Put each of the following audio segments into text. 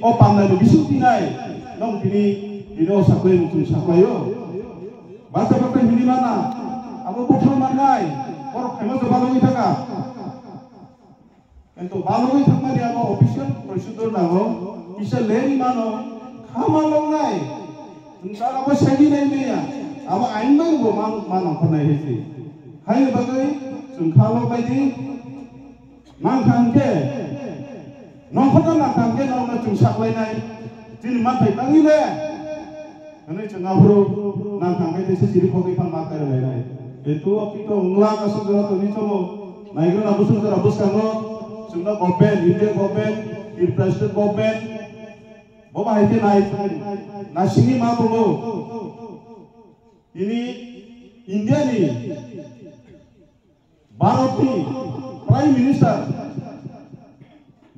o pamnai no bisu tinai nong tini dino saklai mutung saklayo bahasa pakai hindi mana abo bukro manai or kemo to baloi thaka ento baloi thakma dia abo official procedure nago bisa leri mano khama longnai tungkar abo sagi nai meya abo ain bang bo manang khonai hesi hai bagai tungkhalo baidi mang khangke nongkhona nang khangke nongna tung saklai nai tin man thai tangile ane changabro nang khangke dese siri khogi phan ma kare lai itu apito ngla ka sudra to ni chomo naigro na busu sudra bus kango sunda government India government the president government boba haite nai na singi ma bobo ini India ni Bharat ni prime minister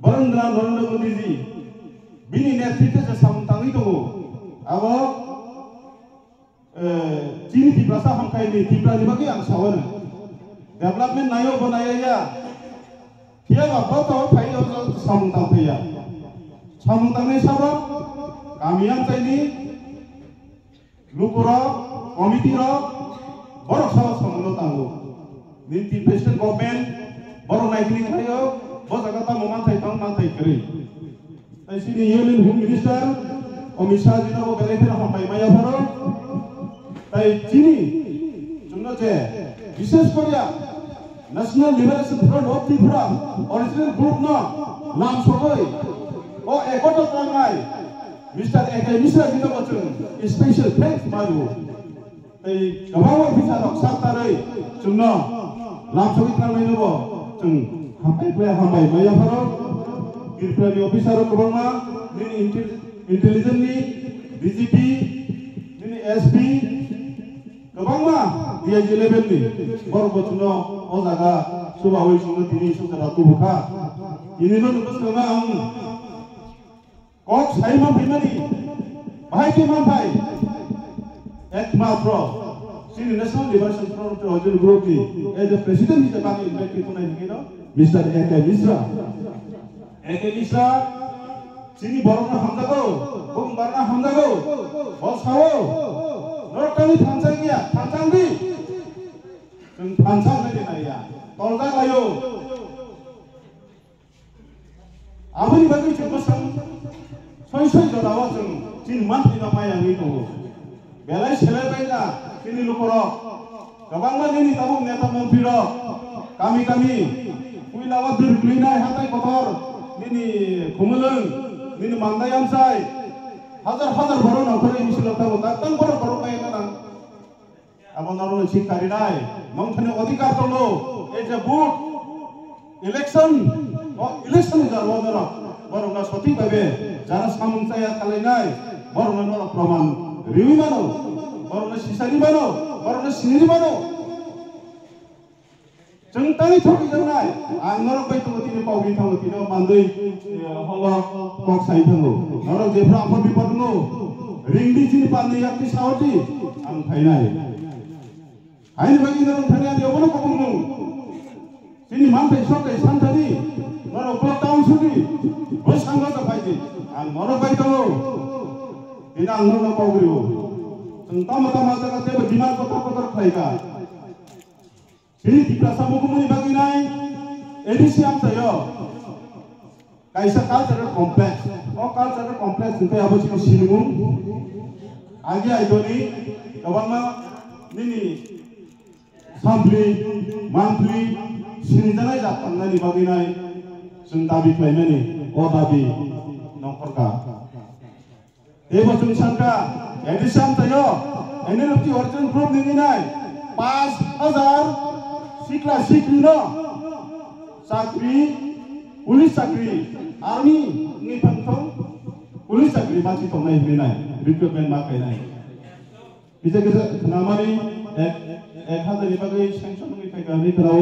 Narendra Modi ji bini नेतृत्व से samtangi to abo Chini di prasa hamkai ni di prasa bagi ang sawan development nayo banaya ya dia apa tahu kayo samtang ya samtang ni sabab kami yang ini lukura komiti ro borok sawa samlo tango ni president government borok naik ni kayo bos agata memantai tang mantai keri tai sini Union Home Minister Omisa jina bo belai hampai maya baro তাই চিনি জন্য বিশেষ করিয়া national liberation front of Tripura original group ন নাম সবই ও একট টাঙ্গাই মিস্টার একে মিশ্রা দিন বচন স্পেশাল থ্যাঙ্কস মারু এই গবাও অফিসার সাতাरै জন্য নাম সবই টাঙ্গাই নব जों হামবাই মাইয়া ফারো ত্রিপুরানি অফিসার গোবাংমা নিনি ইন্টেলিজেন্সनि ডিজিপি নিনি SP Gabangma dia jeleben ni, baru betuno ozaga subawai sungai tini sungai ratu buka. Ini non bus kemang, kok saya mampu ni, bahaya ke mampai. Ek mapro, sini National Liberation Front Original Group ni, as the president kita bagi invite kita naik ni no, Mr. Eke Misra. Eke Misra, sini baru na hamdago, bung baru na hamdago, bos kau. Nortani Tanzania, Tanzania, Tanzania ya, tolga kayo. Abang bagi cuma soy jalawa cing mati nama yang itu. Belai selebihnya kini lukuro. Kabang mana ini tahu neta mumpiro. Kami kui lawat berkelinai hatai kotor. Ini kumulung, ini mandai amsai. Hazar baru nak beri misalnya tahu, datang baru main orang. Abang orang cik karinai, mungkin odikar tolo, ejabut, election jarwo orang, baru nak soti babe, jangan samun saya kalinai, baru nak orang praman, riwi mano, baru nak sisari mano, baru nak siniri mano. Jengtani thoki jangai, angor baik tu tini pau bintang tini mandai, holak kok sai thango, orang jepra apa bipadno, ringdi sini pandai yakti sawati, ang kainai. Aini bagi orang thani ada orang kopungmu, sini mantai sokai santani, orang pulau tahun sudi, bos anggot apa ini, angor baik tu, ini angor nak pau beriu, tentang mata kata berdimar kota kaya. Ini di Plaza Mukumuni bagi naik edisi yang saya kaisa cultural complex cultural complex itu apa sih sinumum aja itu ni kawan ini assembly monthly sini jangan jatuh nani bagi naik sentabi klaim ni dabi nongkorka bacun sangka edisi yang saya ini lebih original group ni naik 5,000 Sikla sikri no, sakri, pulis sakri, army ni pantong, pulis sakri masih tong naik ni naik, recruitment makai naik. Bisa kita namanya hasil ni bagai sanction ni kita ni terau,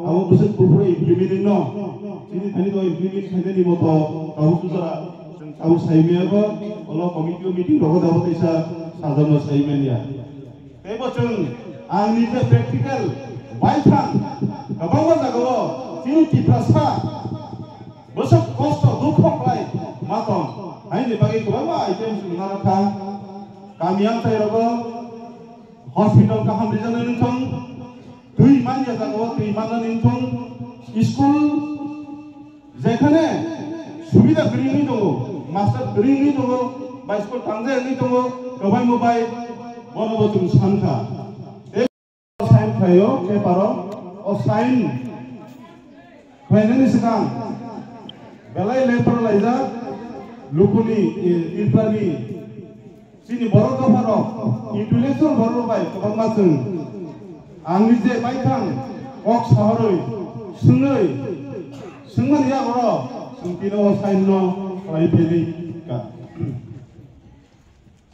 awak buset pupuri implementing no, sini tadi tu implement kita ni moto, awak tu sara, awak sahaja apa, kalau komiti meeting rogo dapat isa sahaja sahaja ni ya. Tapi macam, ang ni practical. Baikkan, kapan jago, sini di prasa, besok kosto dukok lagi, matong, ni bagi kebawa item sebenarnya kan kami yang saya rogo hospital kaham di sana nintong tui man ya jago tui man nintong school যেখানে সুবিধা করি নি দো মাস্টার করি নি দো বা স্কুল টাংজে নি দো গোবাই মোবাই বনবতুন সানখা এই সাইন খায়ো কে পারো ও সাইন খায়নি সিগাং বেলাই লেপার লাইজা লুকুনি ইলপানি সিনি বড় দফারো ইন্টেলেকচুয়াল বড় বাই গোबां मासों आंनि जे बायखां अक सहरै सुङै Semua dia orang, sungkino saino kali pilih kan.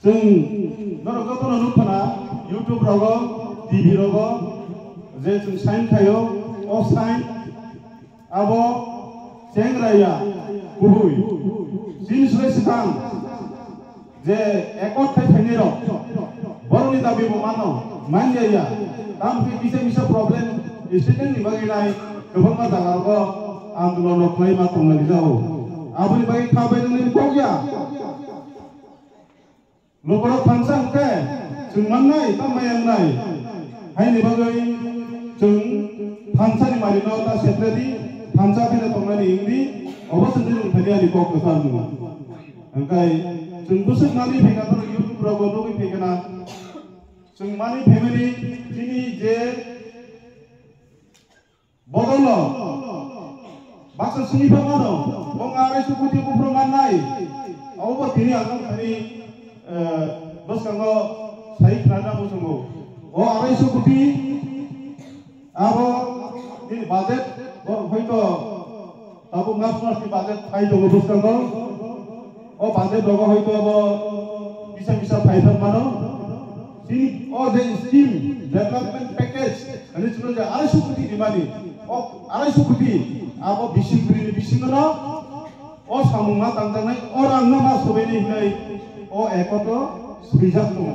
Sung, nara kau tu nunuk mana YouTube rogo, TV rogo, je sung sign kayo, off sign, abo seng raya, buhui, sin suai sekang, je ekor kai penero, baru ni tapi memano, manja ya, tapi bisa problem, istri ni bagi naik, kebangan tak rogo. आंदोलन खाई मा तंगनि जाओ आबनि बाय खाबाय नोंनि कोगिया लोगोर फांसा के जों माननाय तामायनाय हायनि बागै जों फांसानि मारिनाव दा सेक्रेटारि फांसा फैनो तंगनि इंदि अबसन जों फैयानि कोक सारनु ओंखाय जों बोसोरनानि फैगाथर इउट्युबराव नोगै फैगोना जों मानि फेमिलि दिनि जे बदल Bakal seni pemano, mengarai suku tipu permanai. Awak tini akan tadi bos kanggo saya kerana musuhmu. Oh arai suku ti, awak ini budget, hoi to, tabu ngas di budget hai dong bos kanggo. Oh budget dong hoi to awak bisa faedah mano. Sini oh jadi scheme development package, ini sebenarnya arai suku ti di mana? Oh arai suku ti. Abo bising beri bising mana? Oh samuma tangtang naik orang nama sobeni naik. Oh ekoto sebijak tu.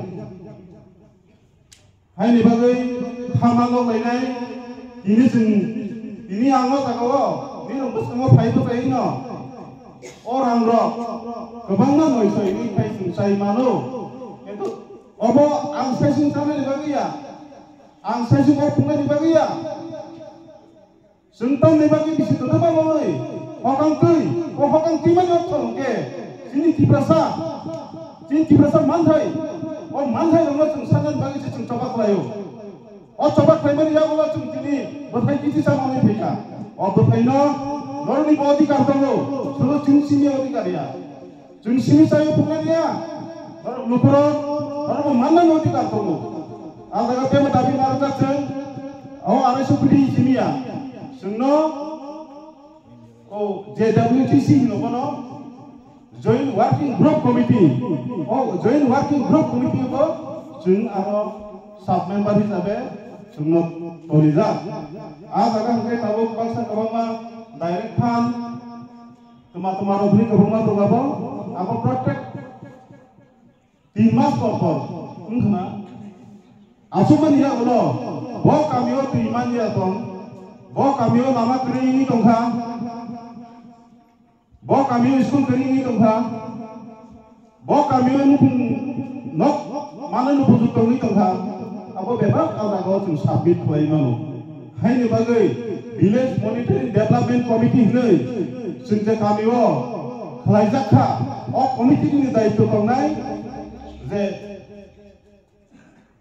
Hai ni bagai hamalo lainai. Ini anggo takwa. Ini rumpus anggo faido kaino. Orang roh. Kebangan noiso ini kai sungsai mano. Itu. Obo angsai sungsai ni bagai ya. Angsai sungsai punga ni bagai ya. Sentang ni bagi bisi tu apa boleh? Orang tui, orang timan yang ke, sini tibrasa mantai, oh mantai orang tu sangat bagi si coba kelayu, oh coba kelayu ni yang orang tu sini, berhai kisi sama ni peka, oh berhai no, orang ni bodi kartong lo, selalu sini bodi karya, sini saya punya dia, orang lupuro, orang mana bodi kartong lo, ada kata tapi marukat sen, oh ada seperti sini ya. Sungno, oh JWTC no kono, Joint Working Group Committee, oh Joint Working Group Committee ko, sung aro sub member hisabe, sungno toliza. Agak angke tahu bangsa kabama direct kan, teman-teman robri kabama berapa, apa protect timas korpor, enggak? Asuman dia ulo, bawa kami waktu iman dia tong. Bawa kami nama kering ini tongkha, bawa kami school kering ini tongkha, bawa kami nuk mana nuk pujuk tong ini tongkha, apa bebas ada kau tu sabit kelai mano. Hai ni bagai village monitoring development committee ni, sejak kami kelai zakha, oh committee ini dah itu kau nai, je,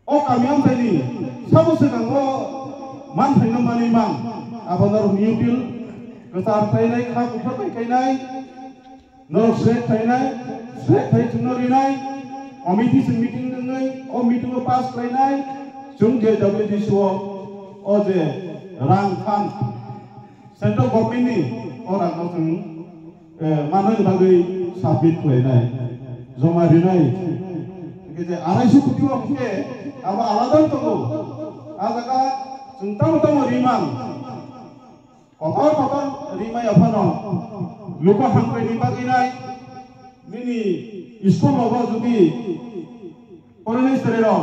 oh kami am tadi, sabu sedang man tengah mani man. Apa naruh nyupil, kesar kainai, kah kupar kainai, naruh srek kainai cunori nai, komiti sing meeting nai, meeting pas kainai, cung JWTC oh je rang kan, central government ni orang kau sing mana sebagai sabit kainai, zomari nai, kita arai suku tiwa ke, apa alasan tu, adakah tentang rimang. Kotor rimai apa no? Luka hangkai ni pagi nai, ini iskul logo juga, orang ini serero,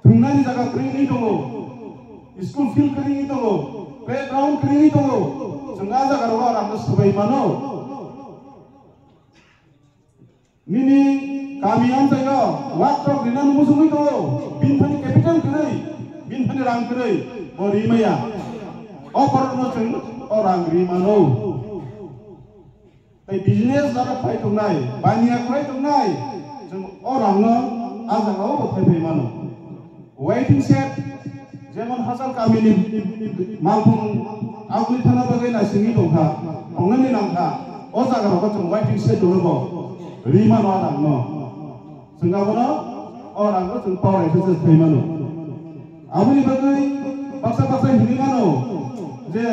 tunggu ni jaga kering itu lo, iskul field kering itu lo, playground kering itu lo, sengaja kalau orang tu sebagai mana? nini kami ang tayo watrok dinan musung itu bintani capital kerei bintani rang kerei o rimaya offer no chung orang rimano tai business dara phai tungnai bania khoi tungnai chung orang no ajangao phai phai mano waiting shed যেমন হাসাল কামিনি মালফুং আগুলি থানা বাগै না सिंgi दंखा अंगनि नामखा ओ जागाराव जों वाइटिं सेट दङो रिमा न आराम न जोंगाबनो अरांखौ जों पावरायखौ जों थैमानो आबुनि बागै बासा बासा हिनि मानो जे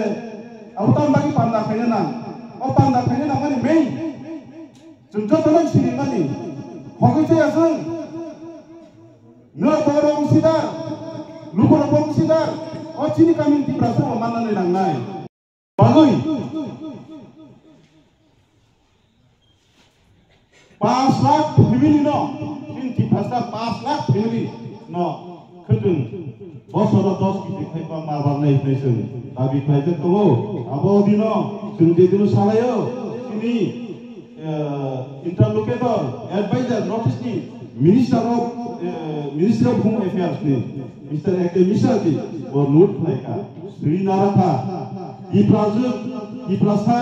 आवतान बागै पान्दा खायनो ना ओ पान्दा खायनो ना माने मेइन जों जतन सिनि माने हगैथे जों न बरं Sidar Lupa bom sidar, oh cini kami berasa mana nih nang bagui, 5 lakh family no, cini berasa 5 lakh family no, kerjun, bos orang 10 kita kaya marwar naik nation, tapi kaya tu abo dino, sendiri dino salayo, cini interlocutor, advisor, notice ni, Minister of Home Affairs ni. Mr. Akademisi or Note Laika, Sri Naraka, Iprasa,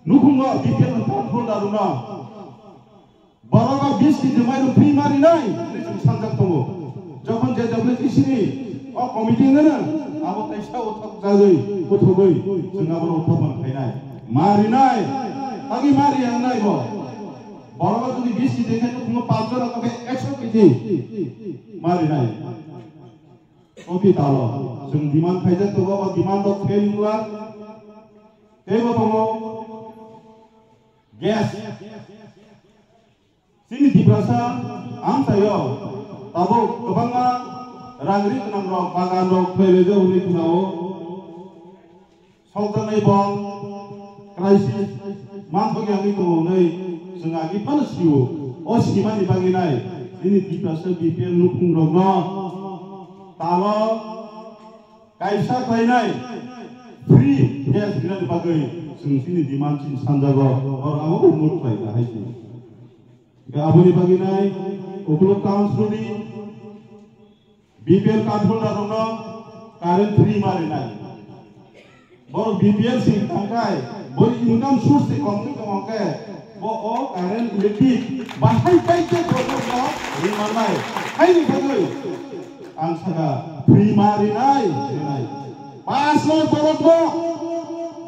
Nukunga, Dikan Tanful Daruna, Baraga Biski, the Milo Primary Nine, Santa Tomo, Japan JWTC, or Committee Nana, about the show of Zazui, Potogui, Singapore Toman Kainai, Marinai, Agi Mari and Naibo, Baraga to the Biski, they can come up after a extra Marinai. Oke talo, sing demand kaijan tu bawa demand dok fail mula, tebo tomo, gas, sini diberasa, am tayo, tabo kebangga, rangri kenang rok, bagan rok fail aja unik nao, sultan ibang, krisis, mantok yang itu nai, sengagi panas siu, oh siman dibagi nai, sini diberasa BPL nukung rok no. Talo kaisa kainai free gas bila dipakai sini demand cin sanjago orang awam umur kaisa hai sih. Kalau abu dibagi nai, ukuluk tahun studi BPL card holder orang current free mari nai. Baru BPL sih tangkai, baru income source sih kamu ke, baru current electric bahai baik je orang lima nai, hai ni bagai. Angsaga primary nai, 5 laख borok no,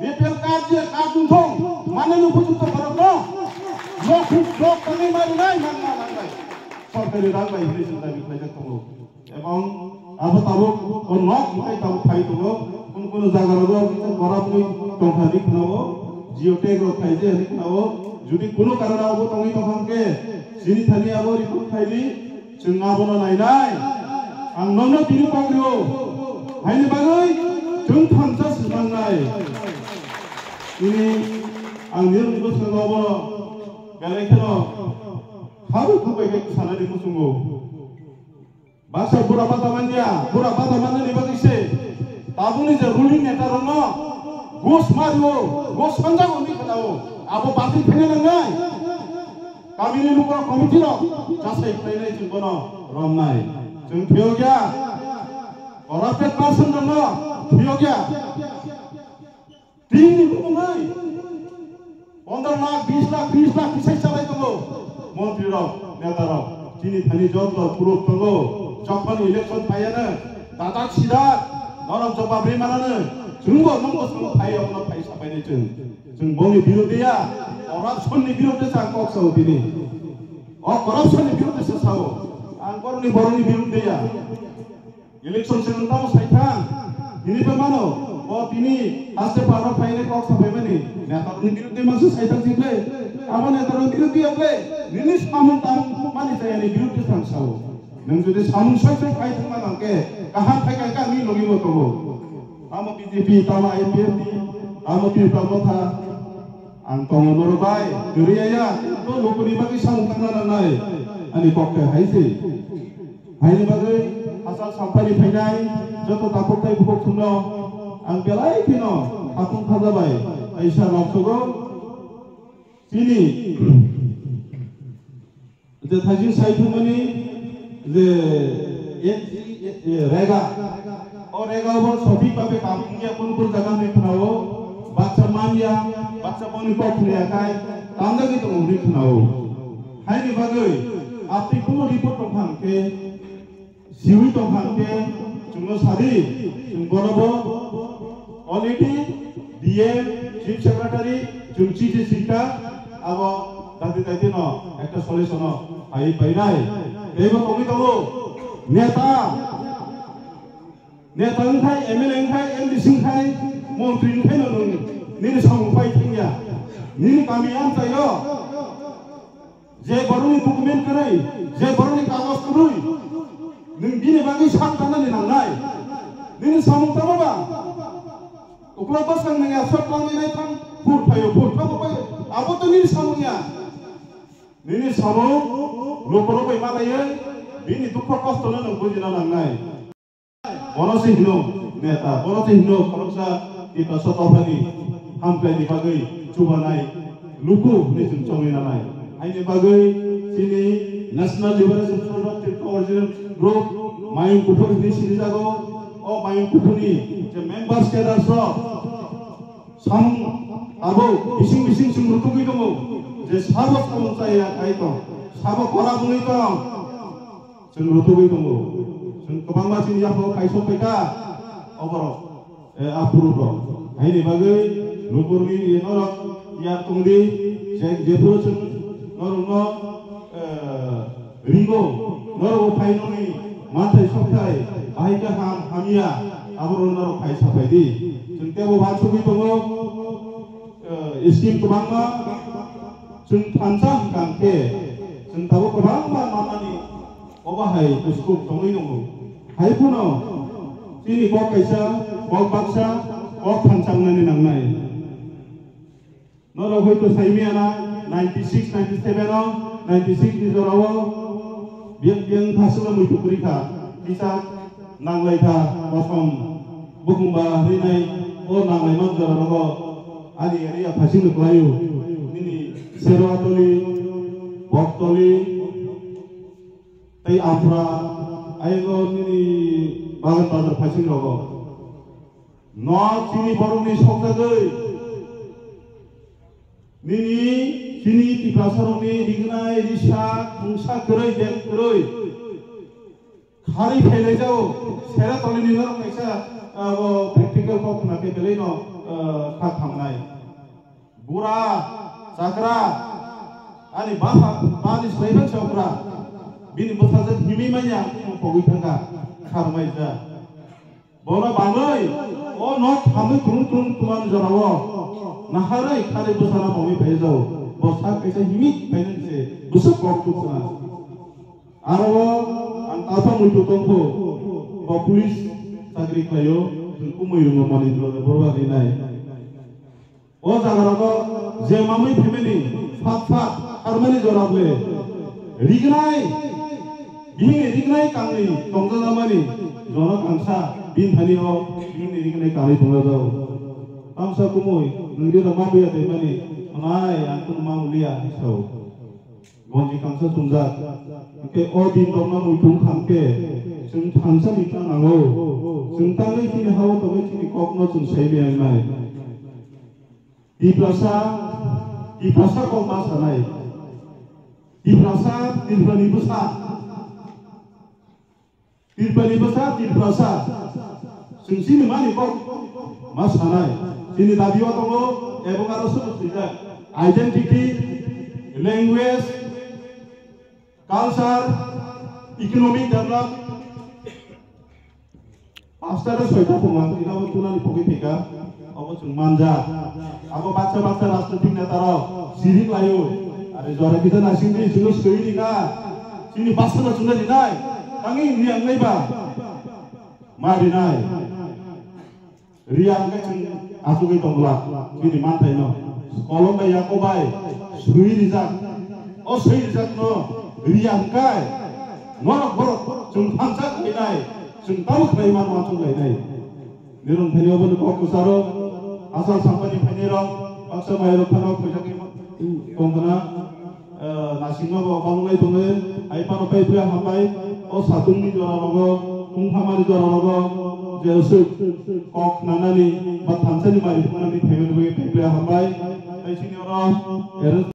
BPL card je card thong, mana nu pujuk to borok no, blok kami mari nai, mana nai, sorkari rang bai hiri cinta biklajak tunggu, ebang apa tahu, onok kita tahu kai tunggu, kono jaga rogo kita korab ni tongkari kenao, geotag rok kai je hari kenao, judi kono karena abu tongi tongkang ke, sini thani abu ribut kai di, cengabono nai nai. Ang nono tinu pagrio, hai ni bagai, jeng thansa semangai. Ini ang niru ibu sengobo, galai keno, haru kubai ke sana di musungo. Bahasa berapa taman ni bagi se, tabu ni ruling neta rono, gos mario, gos panjang ni kenao, abu pati pengen ngai. Kami ni lupa komiti lo, jasa ikhlas ni jengkono romnai. Jeng biogya, corrupted person dong, biogya. Tinggi bukan? 15 लाख, 20 लाख, 30 lakh kisah cabai tunggu. Menteri rok, neta rok, sini thani job lo puruk tunggu. Jokpan election payana, datak sidat, orang coba beri mana ne? Jenggo nunggu semua payah orang payah sampai ni jeng. Jeng bongi biru dia, corruption ni biru dia sangkok sah ini. Oh corruption ni biru dia sah. Angkor ni borong ni biru dia. Election serentak saitan. Ini pemano. Oh ini asal para payah kok sampai mana? Netar ni biru dia masuk saitan sih play. Apa netar ni biru dia play? Ini samun tam mana saya ni biru dia sangkau. Nang jadi samun saya kait dengan angke. Kahan payah kan ni logi mo togo. Amo BJP tama IPFD. Amo BJP tama tha. Angkong norobai. Duriya ya. To lokuri bagi samun tangan nai. Ani pokok hai sih. Hai ni bagai asal sampai di penai. Jatuh takut tay bukuk tunggu. Ang belai kino. Akung kaza bai. Aisyah loksogo. Sini. যে থাইজিং সাইথুমানি যে রেগা ও রেগা ও সঠিকভাবে কামিয়া কোন জায়গা নেখাও বাচ্চা মানিয়া বাচ্চা বনি পক্ষে কাই তান্দাগি তো নেখাও হাইনি বাগৈ আপনি কোন রিপোর্ট দंफांके सिवी दंफांके जोंनो सारि जों बरबो अलरेडी ডিএম চিফ সেক্রেটারি जों চিঠি শিক্ষা আব দাদি দাদি ন একটা সলিউশন আই পাইনাই এইবো তুমি তো নেতা নেতাंखाय एमएलएंखाय एमडीसींखाय मन्त्रींखाय नों निनि सामुफाय थिंया निनि गामिया जायो जे बरनि डकुमेन्ट करै जे बरनि कागज करै नों बिनि बागै सानखानानै नांनाय निनि सामुथाबा उक्ला बसखां नोंया सरखारनि थां भोट फायो भोट फायो आबो तो निनि सामुया निनि सामु न'खराव बै मालायो बिनि दुख खस्थ'नो नों बुजिना नांनाय बनसि हिनो नेता बनसि हिनो खरकसा इता सतफानि हामप्लायनि बागै जुबानाय लुकु निजों चंगिनानाय आइनि बागै सिनि national liberation front of coordination group मायं कुफुरनि सिनि जागो अ मायं कुफुरनि जे मेम्बार्स केडार्स साम आबो बिसिं बिसिं जों रुतुगै दङ जे साबो सामसाया आइतो साबो खरा बुङै दं जों रुतुगै दङ जों गोबां मानसिनि जाखौ खायस'फैखा अबरो आपुरुबो आइनि बागै लुकुरनि नरक यार तुंदि जे जेफोर जों नरनो रिंगो नरगो फाइननि माथाय सप्ताय आइका हामिया आबरो नरक फाइसाफायदि जों तेबो बासुगै दङ स्किम गोबांमा जों थानसा गांके जों दाबो गोबां मामानि अबाहाय बुस्थु दङै दङ हायफोनो दिनै बक कैसा बक बाक्सा बक थानसांनानै नांनाय नरक हयतो साइमियाना 96 97 आव 96 नि जराव बियां थासुला मैथु परीक्षा किसा नांलायथा असम बुकुमबा हैनाय ओ नांलाय मान जराव आनि आरिया फासिं लायो निनि सेरवातली बक्तली तै आफ्रा आइगो निनि बागान बाजार फासिं रग न चिनि बरनि सकजागै निनि चिनि तिप्रासारनि रिगनाय रिसा मुंसा करै देन करै खारि फैलाय जाओ सेरा तलिनि न कैसा प्रेक्टिकल को खनाके बेलै न खा थांनाय बुरा जाग्रा आनि बानि स्लाइबान सावग्रा बिनि बोथाजों हिमी माइया पगै थांगा खारमाय जा बना बामै ओ न थामै तुरुं तुरुं तुमान जराव नाहारै खारै बोसाना पगै फै जाओ बसा कैसा हिमी फैनसे बुसुक बक्तुसना आरो आं ताफा मुइतो तंखो ब पुलिस साख्रि खायो जोंखौ मैरङो मानि बरबा दिनाय ओ जागाराबो जे मामै फेमिलि फात फात खारमानि जराबले रिगनाय बिनि रिगनाय कांनि तंजामानि जन कांसा बिन थानियो बिनि रिगनाय कांनि तंजाजाव आमसा कुमय नोंदि रमा बेया दैमानि नाय आंखौ मामुलिया सौ गंजि कांसा तुमजा के ओ दिन दंना मुइथुं खामके जों थांसा मिथा नांगौ जों ताङै तिनि हाव तबै तिनि ककनो जों साइबियानाय दिप्लासा को मा सानाय दिप्लासा दिप्लानि बोसा दिप्लासा जों सिनि मानि कक मा सानाय दिनि दाबियाव दङ एबं आरो सोलोंथाय identity language culture economic develop pastor सयता फंगां इनाबो तुनानि पगै फेका अब जों मानजा अब बाच्चा राजनीतिक नेतार सिरिक लायो आरो जरा किता नासिंदि जों सैनिका जोंनि बासना जुना दिनाय आंनि रियांनायबा मारिनाय रियांनाय जों आजुगै दंला दिनै मानथाय न कलम बाय याकबाय सुइ रिजाक अ सुइ रिजाक न रियांकाय नरक बरक जों थांसा गैनाय जों दाउ खायमान माथुं गायनाय निरन थानियावबो ककुसारो आसाल सांबानि फाइनेराव बाक्सा माइरं थानाव फैसाखै दंगना nasingago balungai donge ai pano pai pria hambai o satungni jora rogo kungphamani jora rogo je kok nanani ba thansani mari phunani family bai pria hambai ai sini ora